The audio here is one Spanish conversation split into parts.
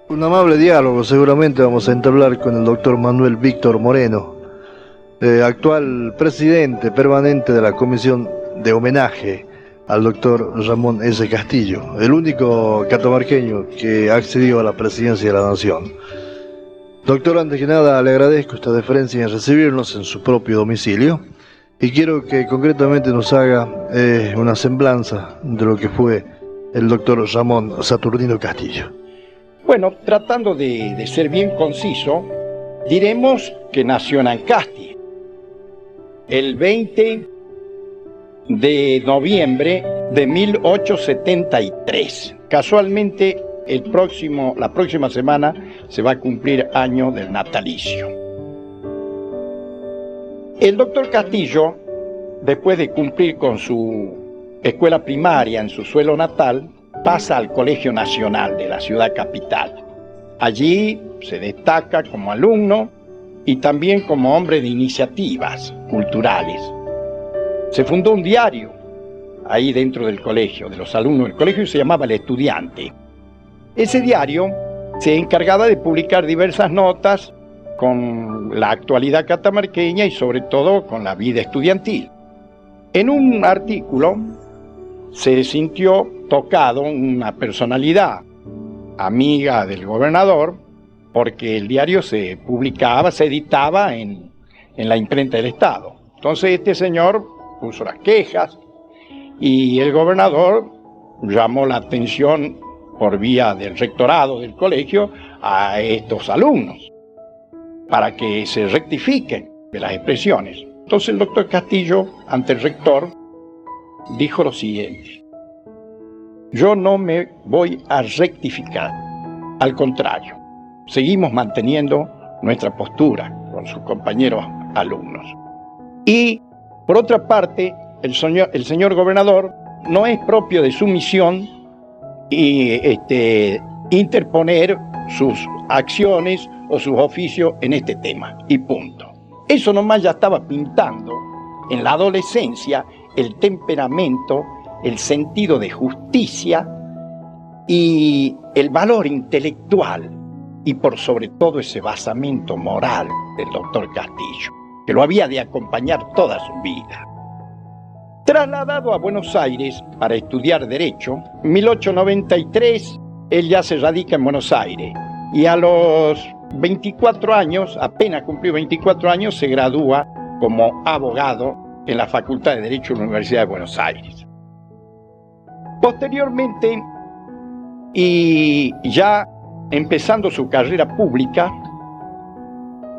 Un amable diálogo seguramente vamos a entablar con el doctor Manuel Víctor Moreno, actual presidente permanente de la Comisión de Homenaje al doctor Ramón S. Castillo, el único catamarqueño que accedió a la presidencia de la Nación. Doctor, antes que nada le agradezco esta deferencia en recibirnos en su propio domicilio y quiero que concretamente nos haga una semblanza de lo que fue el doctor Ramón Saturnino Castillo. Bueno, tratando de ser bien conciso, diremos que nació en Ancasti el 20 de noviembre de 1873. Casualmente, la próxima semana se va a cumplir año del natalicio. El doctor Castillo, después de cumplir con su escuela primaria en su suelo natal, pasa al Colegio Nacional de la ciudad capital. Allí se destaca como alumno y también como hombre de iniciativas culturales. Se fundó un diario ahí dentro del colegio, de los alumnos del colegio, y se llamaba El Estudiante. Ese diario se encargaba de publicar diversas notas con la actualidad catamarqueña y sobre todo con la vida estudiantil. En un artículo se sintió tocado una personalidad amiga del gobernador, porque el diario se publicaba, se editaba en la imprenta del Estado. Entonces este señor puso las quejas y el gobernador llamó la atención por vía del rectorado del colegio a estos alumnos para que se rectifiquen de las expresiones. Entonces el doctor Castillo, ante el rector, dijo lo siguiente: yo no me voy a rectificar, al contrario, seguimos manteniendo nuestra postura con sus compañeros alumnos. Y, por otra parte, el señor gobernador no es propio de su misión interponer sus acciones o sus oficios en este tema, y punto. Eso nomás ya estaba pintando en la adolescencia el temperamento, el sentido de justicia y el valor intelectual y por sobre todo ese basamento moral del doctor Castillo, que lo había de acompañar toda su vida. Trasladado a Buenos Aires para estudiar Derecho, en 1893 él ya se radica en Buenos Aires y a los 24 años, apenas cumplió 24 años, se gradúa como abogado en la Facultad de Derecho de la Universidad de Buenos Aires. Posteriormente, y ya empezando su carrera pública,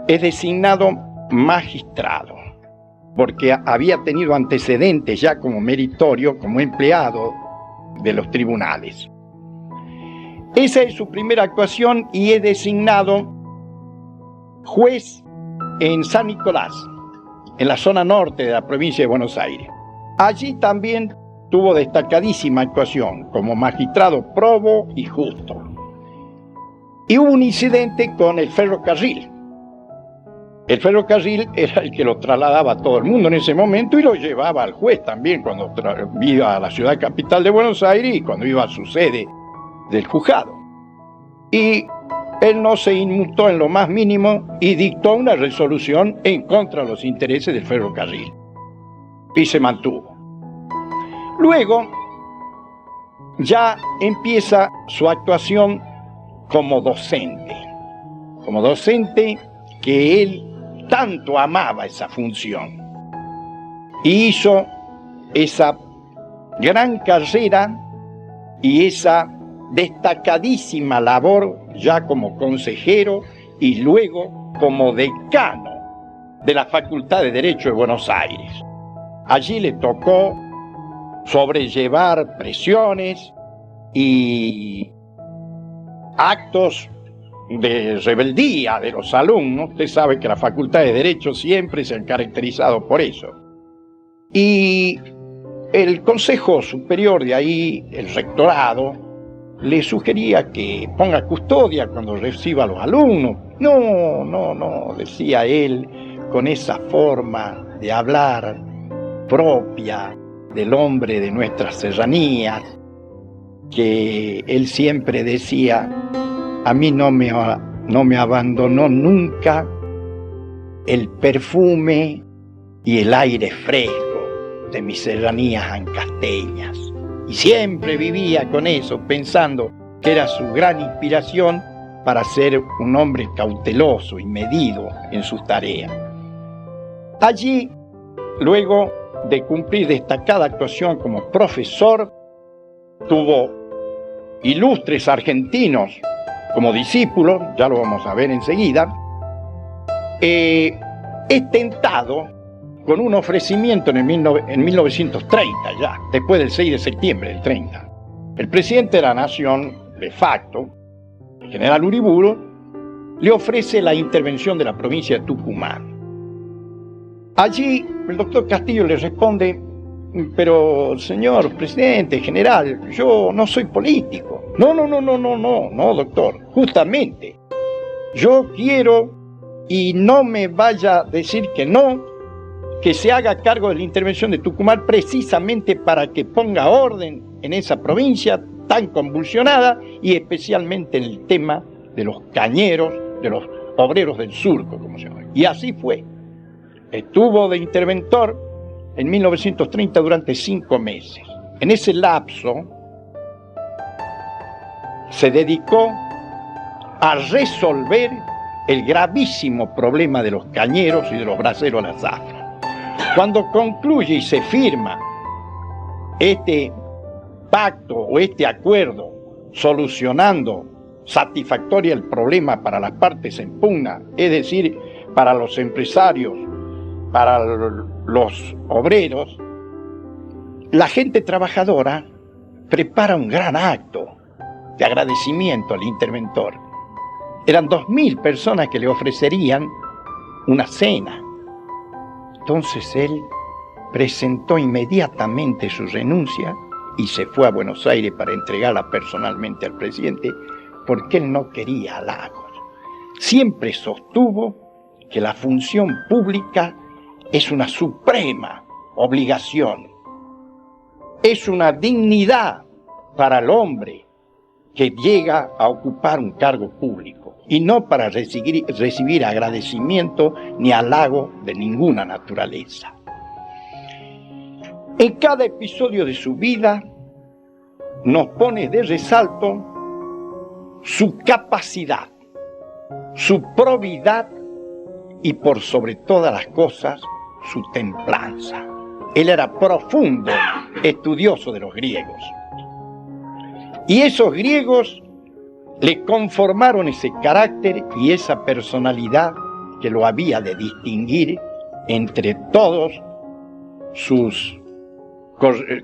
es designado magistrado, porque había tenido antecedentes ya como meritorio, como empleado de los tribunales. Esa es su primera actuación y es designado juez en San Nicolás, en la zona norte de la provincia de Buenos Aires. Allí también tuvo destacadísima actuación como magistrado probo y justo. Y hubo un incidente con el ferrocarril. El ferrocarril era el que lo trasladaba a todo el mundo en ese momento y lo llevaba al juez también cuando iba a la ciudad capital de Buenos Aires y cuando iba a su sede del juzgado. Y él no se inmutó en lo más mínimo y dictó una resolución en contra de los intereses del ferrocarril. Y se mantuvo. Luego, ya empieza su actuación como docente que él tanto amaba esa función. Y hizo esa gran carrera y esa destacadísima labor ya como consejero y luego como decano de la Facultad de Derecho de Buenos Aires. Allí le tocó sobrellevar presiones y actos de rebeldía de los alumnos. Usted sabe que la Facultad de Derecho siempre se han caracterizado por eso. Y el Consejo Superior de ahí, el rectorado, le sugería que ponga custodia cuando reciba a los alumnos. No, decía él, con esa forma de hablar propia del hombre de nuestras serranías, que él siempre decía a mí no me abandonó nunca el perfume y el aire fresco de mis serranías ancasteñas. Y siempre vivía con eso, pensando que era su gran inspiración para ser un hombre cauteloso y medido en sus tareas. Allí, luego de cumplir destacada actuación como profesor, tuvo ilustres argentinos como discípulos, ya lo vamos a ver enseguida. Es tentado con un ofrecimiento en 1930 ya, después del 6 de septiembre del 30. El presidente de la Nación, de facto, el general Uriburu, le ofrece la intervención de la provincia de Tucumán. Allí el doctor Castillo le responde: pero señor presidente, general, yo no soy político. No, doctor, justamente, yo quiero, y no me vaya a decir que no, que se haga cargo de la intervención de Tucumán precisamente para que ponga orden en esa provincia tan convulsionada y especialmente en el tema de los cañeros, de los obreros del surco, como se llama. Y así fue. Estuvo de interventor en 1930 durante 5 meses. En ese lapso se dedicó a resolver el gravísimo problema de los cañeros y de los braceros a la zafra. Cuando concluye y se firma este pacto o este acuerdo solucionando satisfactoria el problema para las partes en pugna, es decir, para los empresarios, para los obreros, la gente trabajadora prepara un gran acto de agradecimiento al interventor. Eran 2000 personas que le ofrecerían una cena. Entonces él presentó inmediatamente su renuncia y se fue a Buenos Aires para entregarla personalmente al presidente, porque él no quería halagos. Siempre sostuvo que la función pública es una suprema obligación, es una dignidad para el hombre que llega a ocupar un cargo público, y no para recibir agradecimiento ni halago de ninguna naturaleza. En cada episodio de su vida nos pone de resalto su capacidad, su probidad y, por sobre todas las cosas, su templanza. Él era profundo estudioso de los griegos. Y esos griegos le conformaron ese carácter y esa personalidad que lo había de distinguir entre todos sus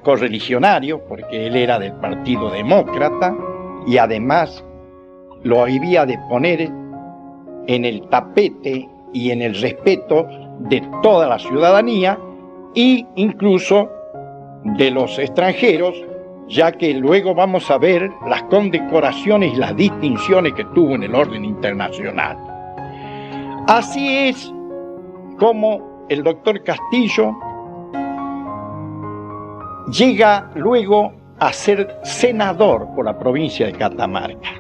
correligionarios, porque él era del Partido Demócrata, y además lo había de poner en el tapete y en el respeto de toda la ciudadanía e incluso de los extranjeros, ya que luego vamos a ver las condecoraciones y las distinciones que tuvo en el orden internacional. Así es como el doctor Castillo llega luego a ser senador por la provincia de Catamarca.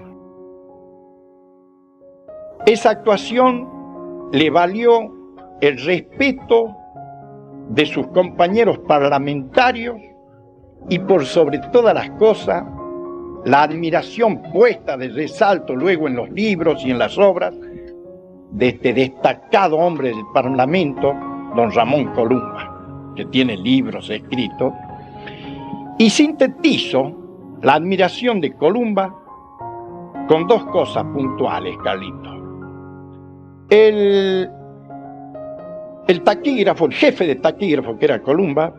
Esa actuación le valió el respeto de sus compañeros parlamentarios y, por sobre todas las cosas, la admiración puesta de resalto luego en los libros y en las obras de este destacado hombre del Parlamento, don Ramón Columba, que tiene libros escritos. Y sintetizo la admiración de Columba con 2 cosas puntuales, Carlito. El taquígrafo, el jefe de taquígrafo, que era Columba,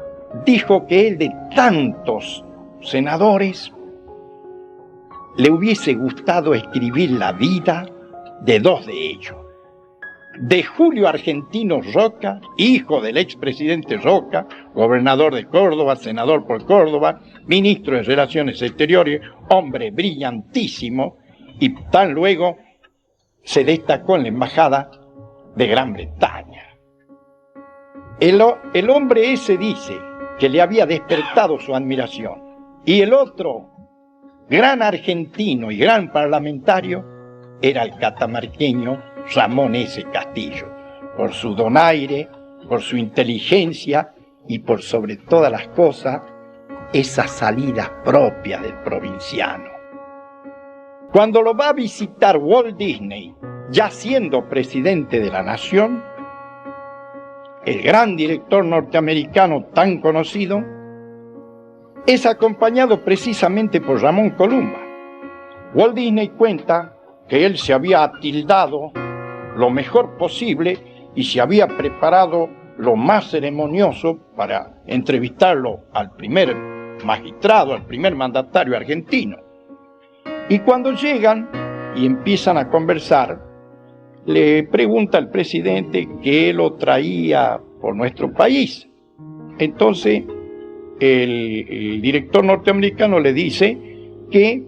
dijo que él, de tantos senadores, le hubiese gustado escribir la vida de 2 de ellos. De Julio Argentino Roca, hijo del expresidente Roca, gobernador de Córdoba, senador por Córdoba, ministro de Relaciones Exteriores, hombre brillantísimo, y tan luego se destacó en la embajada de Gran Bretaña. El hombre ese dice que le había despertado su admiración. Y el otro gran argentino y gran parlamentario era el catamarqueño Ramón S. Castillo, por su donaire, por su inteligencia y por sobre todas las cosas, esa salida propia del provinciano. Cuando lo va a visitar Walt Disney, ya siendo presidente de la nación, el gran director norteamericano tan conocido, es acompañado precisamente por Ramón Columba. Walt Disney cuenta que él se había atildado lo mejor posible y se había preparado lo más ceremonioso para entrevistarlo al primer magistrado, al primer mandatario argentino. Y cuando llegan y empiezan a conversar, le pregunta al presidente qué lo traía por nuestro país. Entonces, el director norteamericano le dice que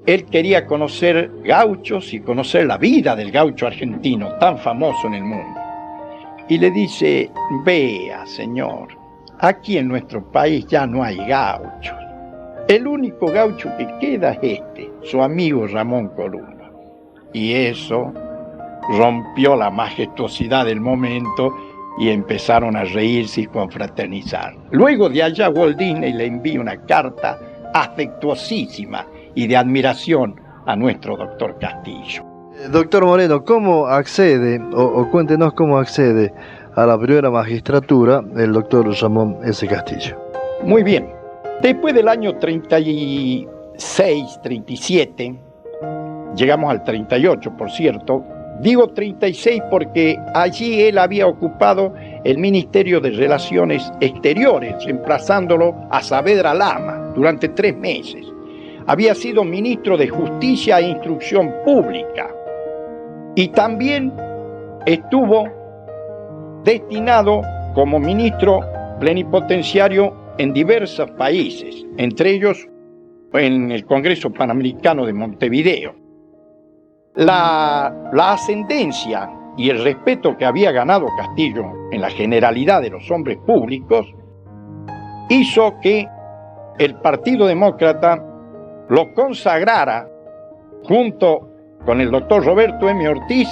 él quería conocer gauchos y conocer la vida del gaucho argentino, tan famoso en el mundo. Y le dice, vea, señor, aquí en nuestro país ya no hay gauchos. El único gaucho que queda es este, su amigo Ramón Columba. Y eso rompió la majestuosidad del momento y empezaron a reírse y confraternizar. Luego de allá, Walt Disney le envía una carta afectuosísima y de admiración a nuestro doctor Castillo. Doctor Moreno, ¿cómo accede, o cuéntenos cómo accede a la primera magistratura el doctor Ramón S. Castillo? Muy bien. Después del año 36, 37, llegamos al 38, por cierto. Digo 36 porque allí él había ocupado el Ministerio de Relaciones Exteriores, reemplazándolo a Saavedra Lama durante 3 meses. Había sido ministro de Justicia e Instrucción Pública y también estuvo destinado como ministro plenipotenciario en diversos países, entre ellos en el Congreso Panamericano de Montevideo. La ascendencia y el respeto que había ganado Castillo en la generalidad de los hombres públicos hizo que el Partido Demócrata lo consagrara junto con el doctor Roberto M. Ortiz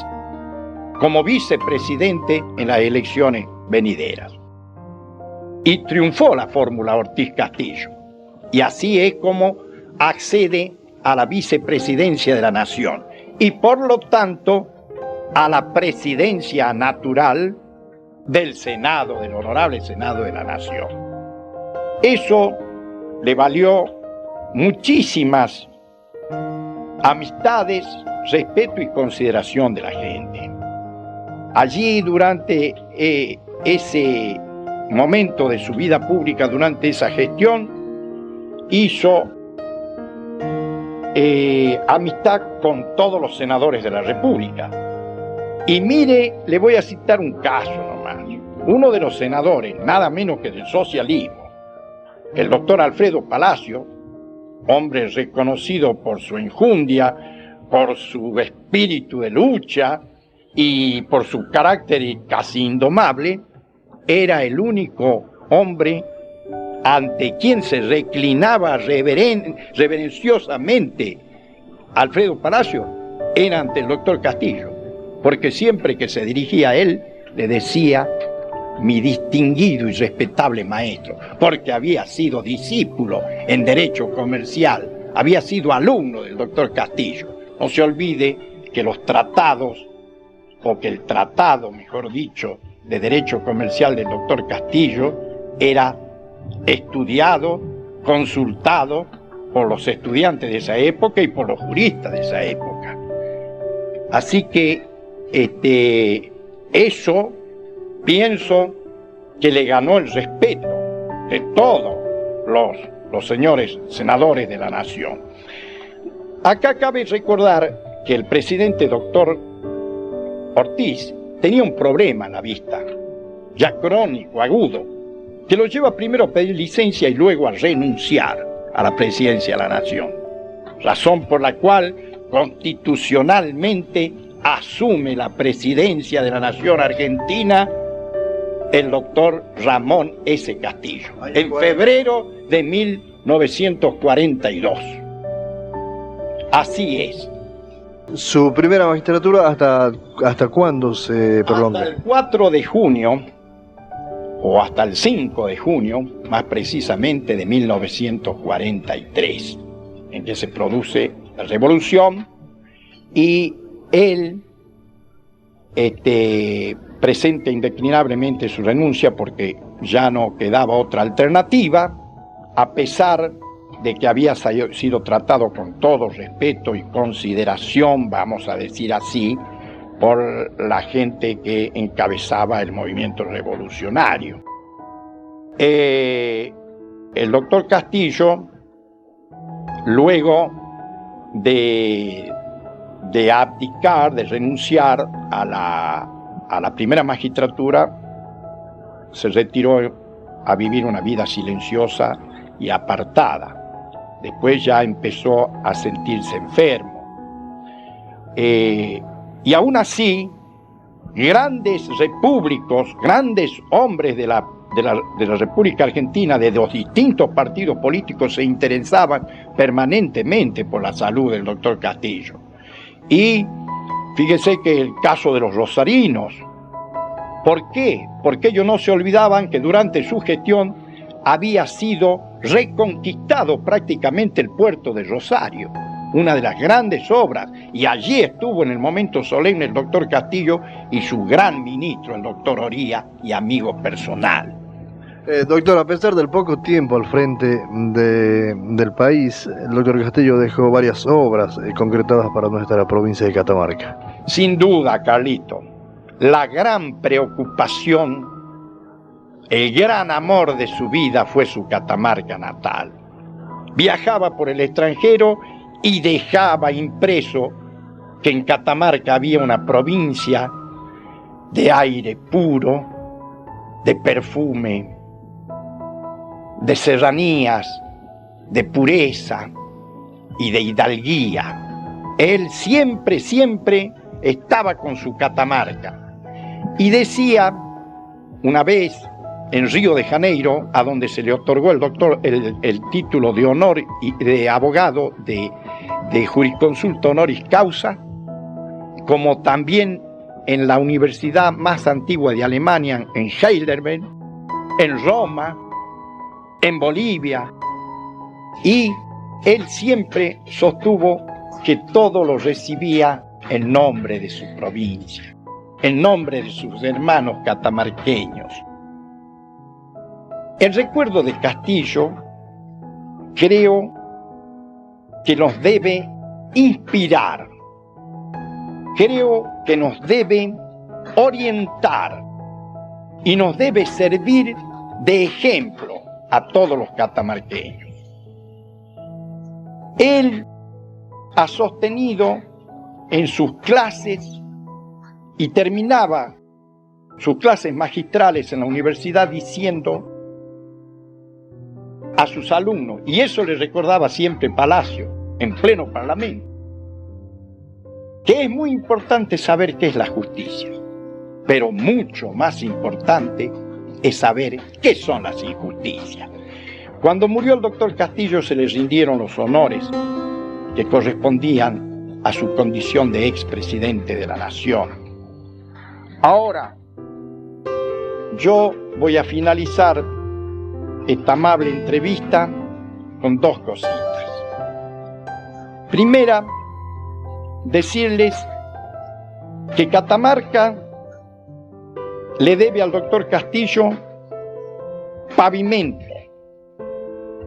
como vicepresidente en las elecciones venideras. Y triunfó la fórmula Ortiz-Castillo. Y así es como accede a la vicepresidencia de la nación y por lo tanto a la presidencia natural del Senado, del Honorable Senado de la Nación. Eso le valió muchísimas amistades, respeto y consideración de la gente. Allí durante ese momento de su vida pública, durante esa gestión, hizo amistad con todos los senadores de la República. Y mire, le voy a citar un caso nomás. Uno de los senadores, nada menos que del socialismo, el doctor Alfredo Palacio, hombre reconocido por su enjundia, por su espíritu de lucha y por su carácter casi indomable, era el único hombre ante quien se reclinaba reverenciosamente Alfredo Palacio, era ante el doctor Castillo, porque siempre que se dirigía a él le decía mi distinguido y respetable maestro, porque había sido discípulo en derecho comercial, había sido alumno del doctor Castillo. No se olvide que los tratados, o que el tratado, mejor dicho, de derecho comercial del doctor Castillo era estudiado, consultado por los estudiantes de esa época y por los juristas de esa época. Así que eso pienso que le ganó el respeto de todos los señores senadores de la nación. Acá cabe recordar que el presidente doctor Ortiz tenía un problema en la vista, ya crónico, agudo, que lo lleva primero a pedir licencia y luego a renunciar a la presidencia de la nación. Razón por la cual constitucionalmente asume la presidencia de la nación argentina el doctor Ramón S. Castillo, en febrero de 1942. Así es. ¿Su primera magistratura hasta cuándo se prolonga? Hasta el 4 de junio, o hasta el 5 de junio, más precisamente de 1943, en que se produce la revolución y él presenta indeclinablemente su renuncia porque ya no quedaba otra alternativa, a pesar de que había sido tratado con todo respeto y consideración, vamos a decir así, por la gente que encabezaba el movimiento revolucionario. El doctor Castillo, luego de abdicar, de renunciar a la primera magistratura, se retiró a vivir una vida silenciosa y apartada. Después ya empezó a sentirse enfermo. Y aún así, grandes repúblicos, grandes hombres de la República Argentina, de los distintos partidos políticos, se interesaban permanentemente por la salud del doctor Castillo. Y fíjese que el caso de los rosarinos, ¿por qué? Porque ellos no se olvidaban que durante su gestión había sido reconquistado prácticamente el puerto de Rosario, una de las grandes obras, y allí estuvo en el momento solemne el doctor Castillo y su gran ministro, el doctor Oría, y amigo personal. Doctor, a pesar del poco tiempo al frente del país, el doctor Castillo dejó varias obras concretadas para nuestra provincia de Catamarca. Sin duda, Carlito, la gran preocupación, el gran amor de su vida fue su Catamarca natal. Viajaba por el extranjero y dejaba impreso que en Catamarca había una provincia de aire puro, de perfume, de serranías, de pureza y de hidalguía. Él siempre estaba con su Catamarca. Y decía una vez en Río de Janeiro, a donde se le otorgó el título de honor y de abogado de jurisconsulto honoris causa, como también en la universidad más antigua de Alemania, en Heidelberg, en Roma, en Bolivia, y él siempre sostuvo que todo lo recibía en nombre de su provincia, en nombre de sus hermanos catamarqueños. El recuerdo de Castillo creo que nos debe inspirar, creo que nos debe orientar y nos debe servir de ejemplo a todos los catamarqueños. Él ha sostenido en sus clases y terminaba sus clases magistrales en la universidad diciendo a sus alumnos, y eso le recordaba siempre Palacio, en pleno parlamento, que es muy importante saber qué es la justicia, pero mucho más importante es saber qué son las injusticias. Cuando murió el doctor Castillo se le rindieron los honores que correspondían a su condición de expresidente de la Nación. Ahora, yo voy a finalizar esta amable entrevista con dos cositas. Primera, decirles que Catamarca le debe al doctor Castillo pavimento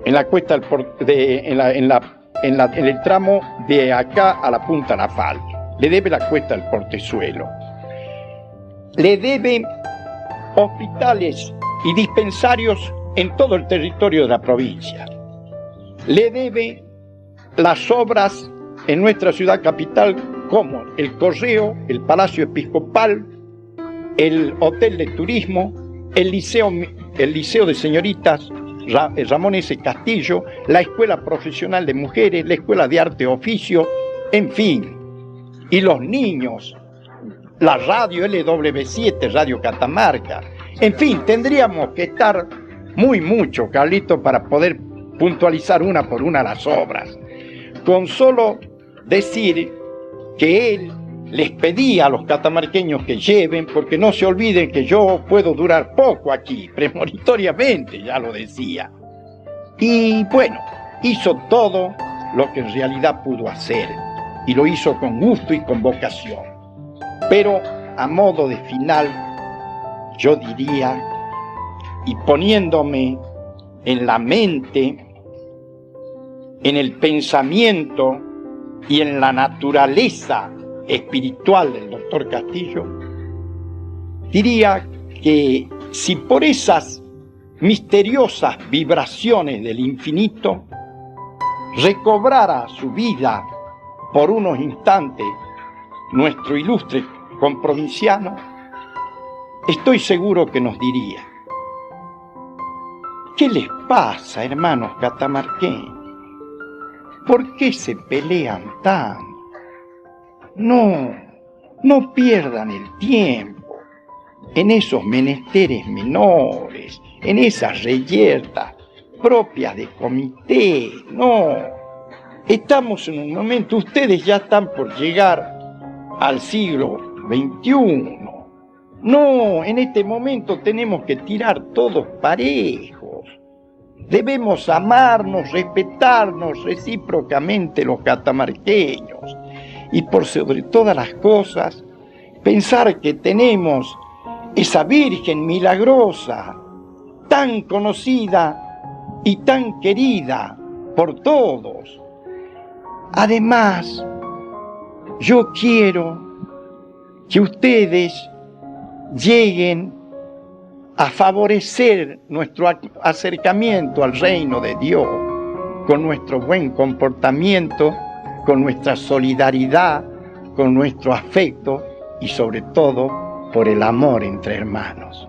en la cuesta en el tramo de acá a la Punta Nafal. Le debe la cuesta del Portezuelo. Le debe hospitales y dispensarios en todo el territorio de la provincia. Le debe las obras en nuestra ciudad capital como el Correo, el Palacio Episcopal, el Hotel de Turismo, el Liceo de Señoritas Ramón S. Castillo, la Escuela Profesional de Mujeres, la Escuela de Arte y Oficio, en fin. Y los niños, la radio LW7, Radio Catamarca. En fin, tendríamos que estar mucho, Carlito, para poder puntualizar una por una las obras. Con solo decir que él les pedía a los catamarqueños que lleven, porque no se olviden que yo puedo durar poco aquí, premonitoriamente, ya lo decía. Y bueno, hizo todo lo que en realidad pudo hacer, y lo hizo con gusto y con vocación. Pero a modo de final, yo diría, y poniéndome en la mente, en el pensamiento y en la naturaleza espiritual del doctor Castillo, diría que si por esas misteriosas vibraciones del infinito recobrara su vida por unos instantes nuestro ilustre comprovinciano, estoy seguro que nos diría: ¿qué les pasa, hermanos catamarqueños? ¿Por qué se pelean tanto? No pierdan el tiempo en esos menesteres menores, en esas reyertas propias de comité. No, estamos en un momento, ustedes ya están por llegar al siglo XXI. No, en este momento tenemos que tirar todos parejos. Debemos amarnos, respetarnos recíprocamente los catamarqueños. Y por sobre todas las cosas, pensar que tenemos esa Virgen milagrosa, tan conocida y tan querida por todos. Además, yo quiero que ustedes lleguen a favorecer nuestro acercamiento al reino de Dios con nuestro buen comportamiento, con nuestra solidaridad, con nuestro afecto y sobre todo por el amor entre hermanos.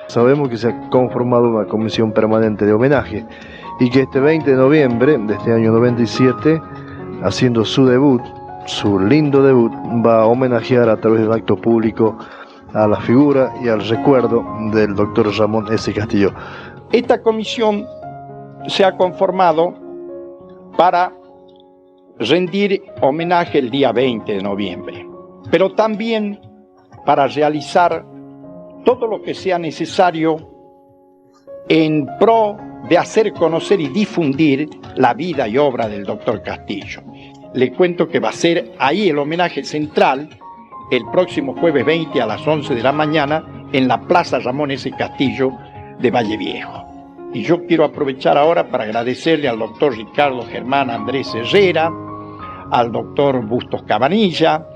Sabemos que se ha conformado una comisión permanente de homenaje y que este 20 de noviembre de este año 97, haciendo su debut, su lindo debut, va a homenajear a través del acto público a la figura y al recuerdo del doctor Ramón S. Castillo. Esta comisión se ha conformado para rendir homenaje el día 20 de noviembre, pero también para realizar todo lo que sea necesario en pro de hacer conocer y difundir la vida y obra del doctor Castillo. Le cuento que va a ser ahí el homenaje central el próximo jueves 20 a las 11 de la mañana en la Plaza Ramón S. Castillo de Valle Viejo. Y yo quiero aprovechar ahora para agradecerle al doctor Ricardo Germán Andrés Herrera, al doctor Bustos Cabanilla,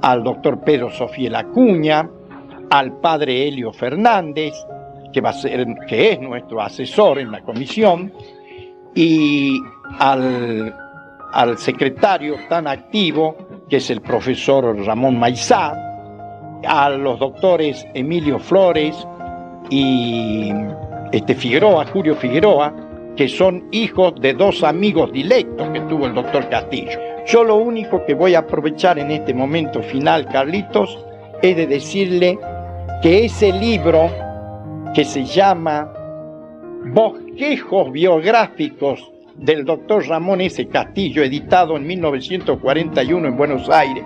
al doctor Pedro Sofiel Acuña, al padre Helio Fernández, que es nuestro asesor en la comisión, y al secretario tan activo que es el profesor Ramón Maizá, a los doctores Emilio Flores y Julio Figueroa, que son hijos de dos amigos directos que tuvo el doctor Castillo. Yo lo único que voy a aprovechar en este momento final, Carlitos, es de decirle que ese libro que se llama Bosquejos biográficos del doctor Ramón S. Castillo, editado en 1941 en Buenos Aires,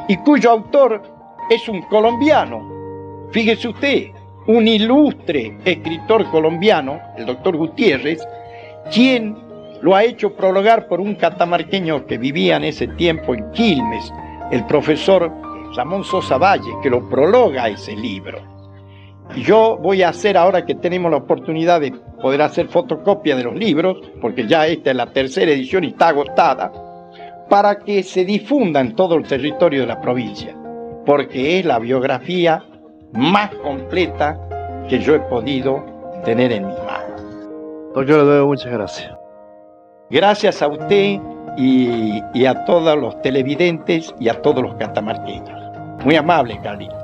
y cuyo autor es un colombiano. Fíjese usted, un ilustre escritor colombiano, el doctor Gutiérrez, quien lo ha hecho prologar por un catamarqueño que vivía en ese tiempo en Quilmes, el profesor Ramón Sosa Valle, que lo prologa ese libro. Yo voy a hacer, ahora que tenemos la oportunidad de poder hacer fotocopia de los libros, porque ya esta es la tercera edición y está agotada, para que se difunda en todo el territorio de la provincia, porque es la biografía más completa que yo he podido tener en mis manos. Doctor, de nuevo, muchas gracias. Gracias a usted y a todos los televidentes y a todos los catamarqueños. Muy amable, Carlitos.